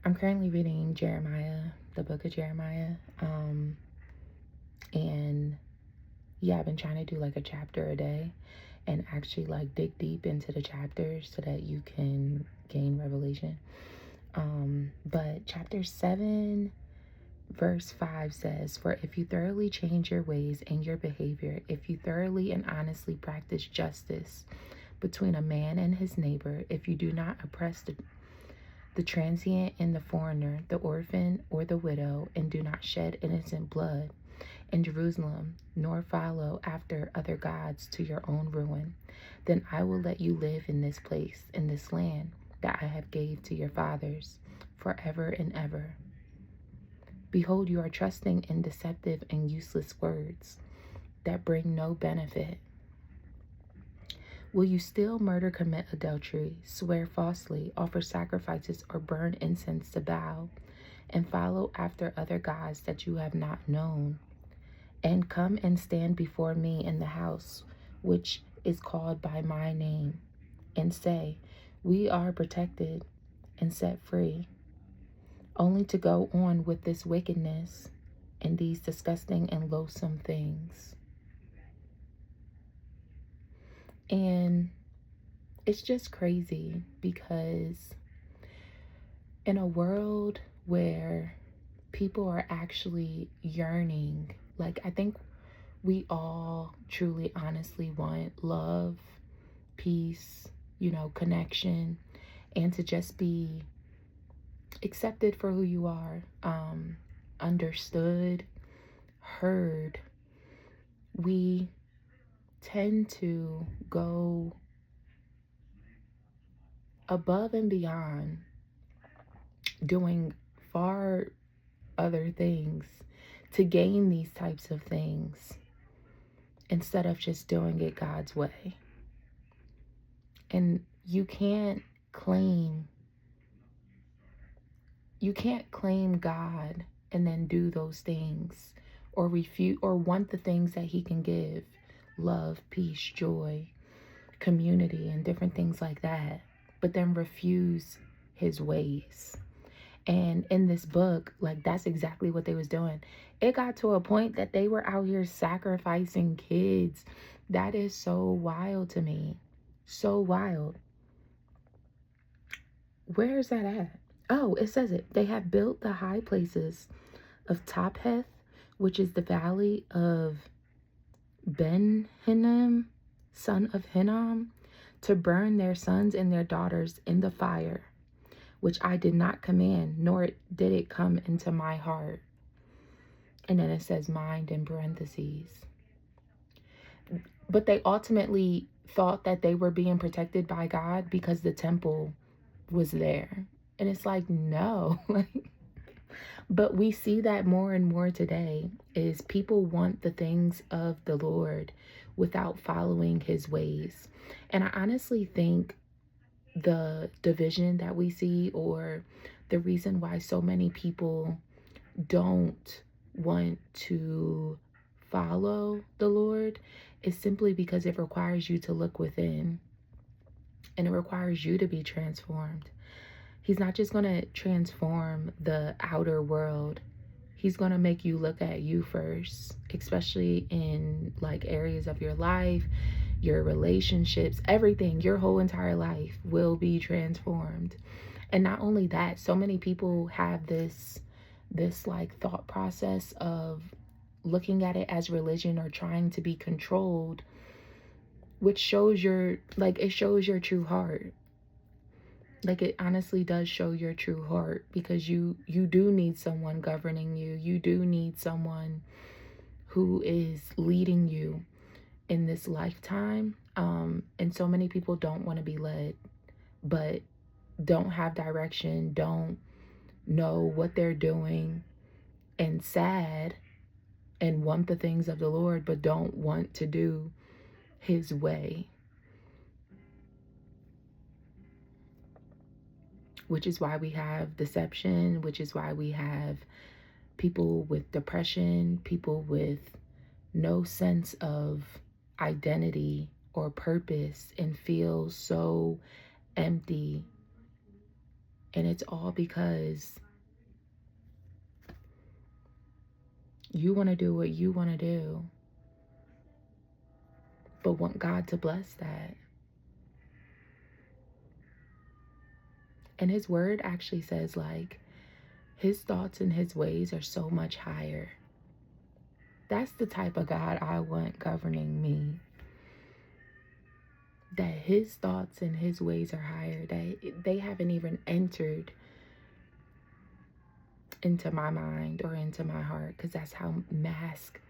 I'm currently reading Jeremiah, the book of Jeremiah. And yeah, I've been trying to do like a chapter a day and actually like dig deep into the chapters so that you can gain revelation. But chapter 7, verse 5 says, "For if you thoroughly change your ways and your behavior, if you thoroughly and honestly practice justice between a man and his neighbor, if you do not oppress the transient and the foreigner, the orphan or the widow, and do not shed innocent blood in Jerusalem, nor follow after other gods to your own ruin, then I will let you live in this place, in this land that I have gave to your fathers, forever and ever. Behold, you are trusting in deceptive and useless words that bring no benefit. Will you still murder, commit adultery, swear falsely, offer sacrifices, or burn incense to Baal, and follow after other gods that you have not known, and come and stand before me in the house which is called by my name, and say, we are protected and set free, only to go on with this wickedness and these disgusting and loathsome things?" And it's just crazy because in a world where people are actually yearning, like I think we all truly honestly want love, peace, connection, and to just be accepted for who you are, understood, heard. We tend to go above and beyond, doing far other things to gain these types of things instead of just doing it God's way. And claim you can't claim God and then do those things, or refute or want the things that he can give: love, peace, joy, community, and different things like that, but then refuse his ways. And in this book, like, that's exactly what they was doing. It got to a point that they were out here sacrificing kids. That is so wild to me. So wild. Where is that at? Oh, it says it. They have built the high places of Topheth, which is the valley of Ben Hinnom, son of Hinnom, to burn their sons and their daughters in the fire, which I did not command, nor did it come into my heart. And then it says mind in parentheses. But they ultimately thought that they were being protected by God because the temple was there. And it's like, no. But we see that more and more today is people want the things of the Lord without following his ways. And I honestly think the division that we see, or the reason why so many people don't want to follow the Lord, is simply because it requires you to look within, and it requires you to be transformed. He's not just going to transform the outer world. He's going to make you look at you first, especially in like areas of your life, your relationships, everything. Your whole entire life will be transformed. And not only that, so many people have this like thought process of looking at it as religion or trying to be controlled, which shows it shows your true heart. Like, it honestly does show your true heart, because you do need someone governing you. You do need someone who is leading you in this lifetime. And so many people don't want to be led, but don't have direction, don't know what they're doing, and sad, and want the things of the Lord, but don't want to do his way. Which is why we have deception, which is why we have people with depression, people with no sense of identity or purpose, and feel so empty And it's all because you want to do what you want to do, but want God to bless that. And his word actually says, like, his thoughts and his ways are so much higher. That's the type of God I want governing me. That his thoughts and his ways are higher. That they haven't even entered into my mind or into my heart, because that's how mask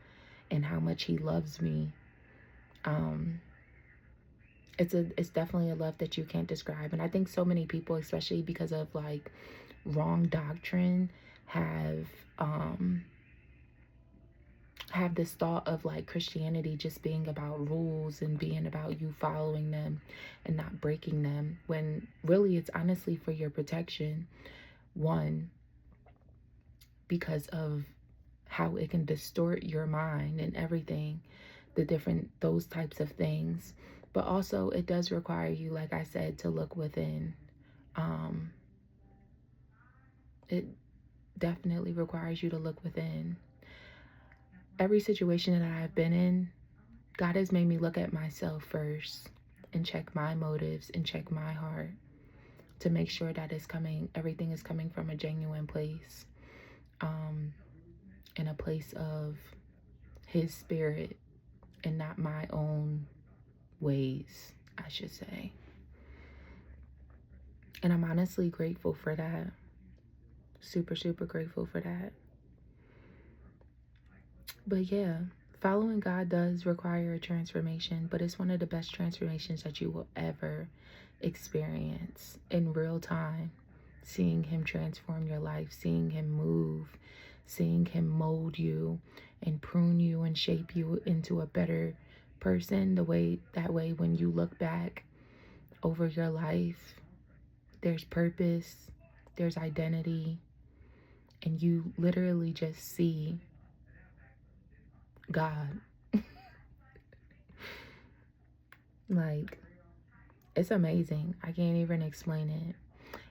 and how much he loves me. It's definitely a love that you can't describe. And I think so many people, especially because of like wrong doctrine, have this thought of like Christianity just being about rules and being about you following them and not breaking them, when really it's honestly for your protection. One, because of how it can distort your mind and everything, those types of things. But also it does require you, like I said, to look within. It definitely requires you to look within. Every situation that I've been in, God has made me look at myself first and check my motives and check my heart to make sure that everything is coming from a genuine place, in a place of his spirit and not my own ways, I should say. And I'm honestly grateful for that. Super, super grateful for that. But yeah, following God does require a transformation, but it's one of the best transformations that you will ever experience in real time. Seeing him transform your life, seeing him move, seeing him mold you and prune you and shape you into a better person. That way when you look back over your life, there's purpose, there's identity, and you literally just see God. Like, it's amazing. I can't even explain it.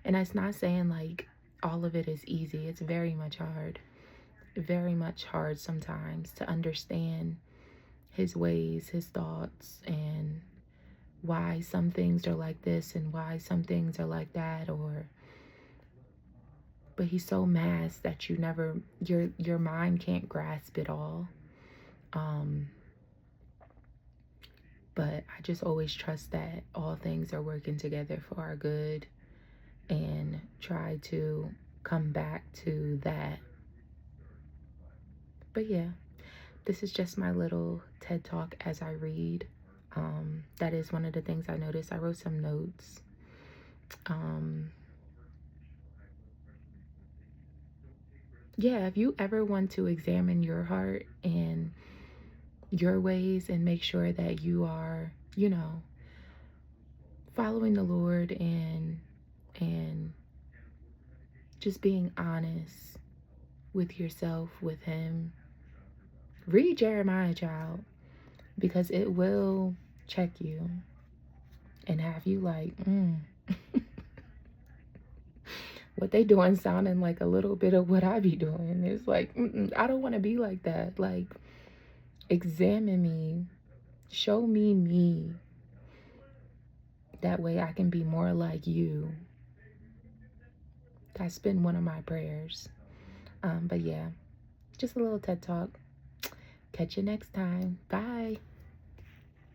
And that's not saying like all of it is easy. It's very much hard. Very much hard sometimes to understand his ways, his thoughts, and why some things are like this and why some things are like that. But he's so masked that your mind can't grasp it all. But I just always trust that all things are working together for our good, and try to come back to that. But yeah, this is just my little TED Talk as I read. That is one of the things I noticed. I wrote some notes. Yeah, if you ever want to examine your heart and your ways and make sure that you are, following the Lord and just being honest with yourself, with him, read Jeremiah, child, because it will check you and have you like, what they doing sounding like a little bit of what I be doing. It's like, I don't want to be like that. Like, examine me, show me me. That way I can be more like you. That's been one of my prayers. But yeah, just a little TED Talk. Catch you next time. Bye.